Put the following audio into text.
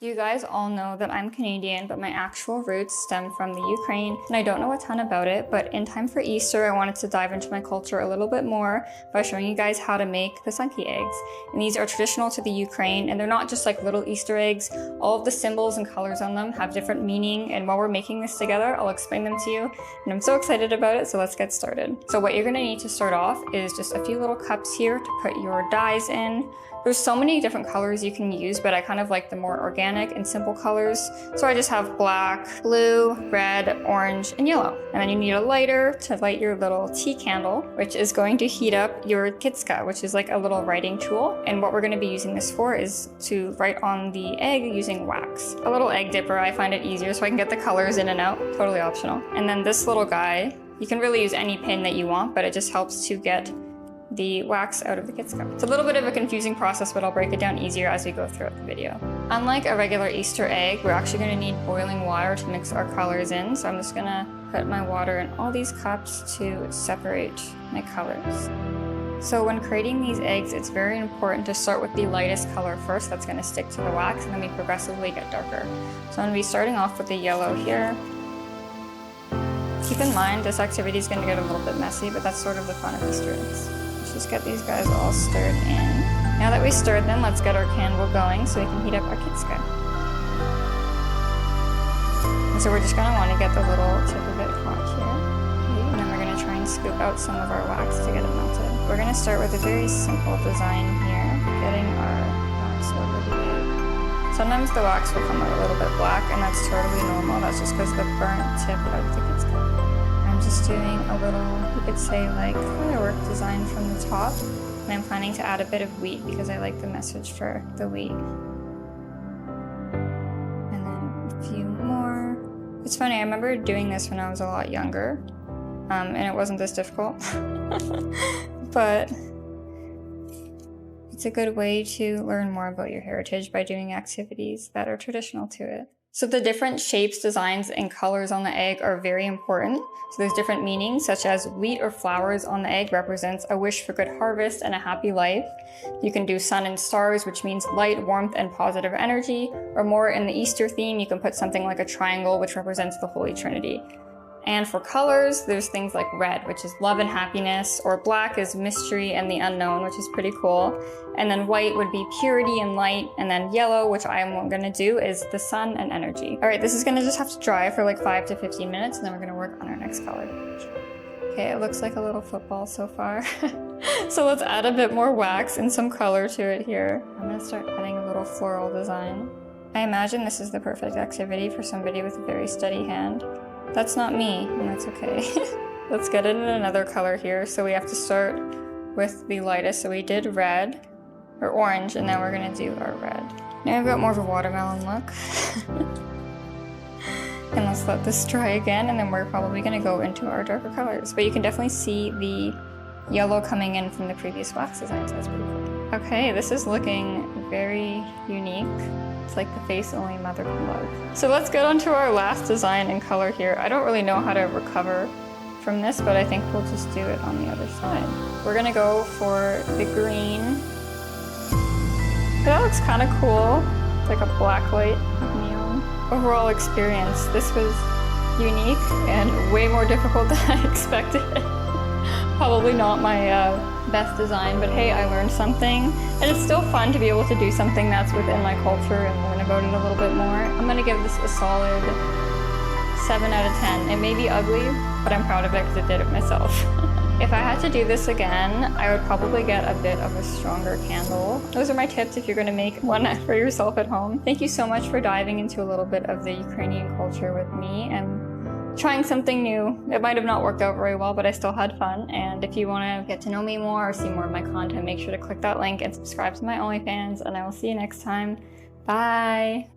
You guys all know that I'm Canadian, but my actual roots stem from the Ukraine, and I don't know a ton about it, but in time for Easter, I wanted to dive into my culture a little bit more by showing you guys how to make the sunky eggs. And these are traditional to the Ukraine, and they're not just like little Easter eggs. All of the symbols and colors on them have different meaning, and while we're making this together, I'll explain them to you, and I'm so excited about it, so let's get started. So what you're gonna need to start off is just a few little cups here to put your dyes in. There's so many different colors you can use, but I kind of like the more organic and simple colors. So I just have black, blue, red, orange, and yellow. And then you need a lighter to light your little tea candle, which is going to heat up your kitska, which is like a little writing tool. And what we're going to be using this for is to write on the egg using wax. A little egg dipper, I find it easier so I can get the colors in and out, totally optional. And then this little guy, you can really use any pin that you want, but it just helps to get the wax out of the kitska. It's a little bit of a confusing process, but I'll break it down easier as we go throughout the video. Unlike a regular Easter egg, we're actually going to need boiling water to mix our colors in. So I'm just going to put my water in all these cups to separate my colors. So when creating these eggs, it's very important to start with the lightest color first. That's going to stick to the wax, and then we progressively get darker. So I'm going to be starting off with the yellow here. Keep in mind, this activity is going to get a little bit messy, but that's sort of the fun of Easter eggs. Just get these guys all stirred in. Now that we stirred them, let's get our candle going so we can heat up our kitska. And so we're just going to want to get the little tip of it hot here. Okay, and then we're going to try and scoop out some of our wax to get it melted. We're going to start with a very simple design here, getting our wax over the egg. Sometimes the wax will come out a little bit black, and that's totally normal. That's just because the burnt tip of the kitska. I'm just doing a little, you could say, like firework design from the top, and I'm planning to add a bit of wheat because I like the message for the wheat. And then a few more. It's funny, I remember doing this when I was a lot younger, and it wasn't this difficult, but it's a good way to learn more about your heritage by doing activities that are traditional to it. So the different shapes, designs, and colors on the egg are very important. So there's different meanings, such as wheat or flowers on the egg represents a wish for good harvest and a happy life. You can do sun and stars, which means light, warmth, and positive energy. Or more in the Easter theme, you can put something like a triangle, which represents the Holy Trinity. And for colors, there's things like red, which is love and happiness, or black is mystery and the unknown, which is pretty cool. And then white would be purity and light, and then yellow, which I am gonna do, is the sun and energy. All right, this is gonna just have to dry for like 5 to 15 minutes, and then we're gonna work on our next color. Okay, it looks like a little football so far. So let's add a bit more wax and some color to it here. I'm gonna start adding a little floral design. I imagine this is the perfect activity for somebody with a very steady hand. That's not me, and that's okay. Let's get it in another color here. So we have to start with the lightest. So we did red, or orange, and now we're gonna do our red. Now I've got more of a watermelon look. And let's let this dry again, and then we're probably gonna go into our darker colors. But you can definitely see the yellow coming in from the previous wax design, so that's pretty cool. Okay, this is looking very unique. It's like the face only mother can love. So let's get on to our last design and color here. I don't really know how to recover from this, but I think we'll just do it on the other side. We're gonna go for the green. That looks kind of cool. It's like a black light neon. Overall experience, this was unique and way more difficult than I expected. Probably not my best design, but hey, I learned something. And it's still fun to be able to do something that's within my culture and learn about it a little bit more. I'm gonna give this a solid 7 out of 10. It may be ugly, but I'm proud of it because I did it myself. If I had to do this again, I would probably get a bit of a stronger candle. Those are my tips if you're gonna make one for yourself at home. Thank you so much for diving into a little bit of the Ukrainian culture with me and trying something new. It might have not worked out very well, but I still had fun. And if you want to get to know me more or see more of my content, make sure to click that link and subscribe to my OnlyFans, and I will see you next time. Bye!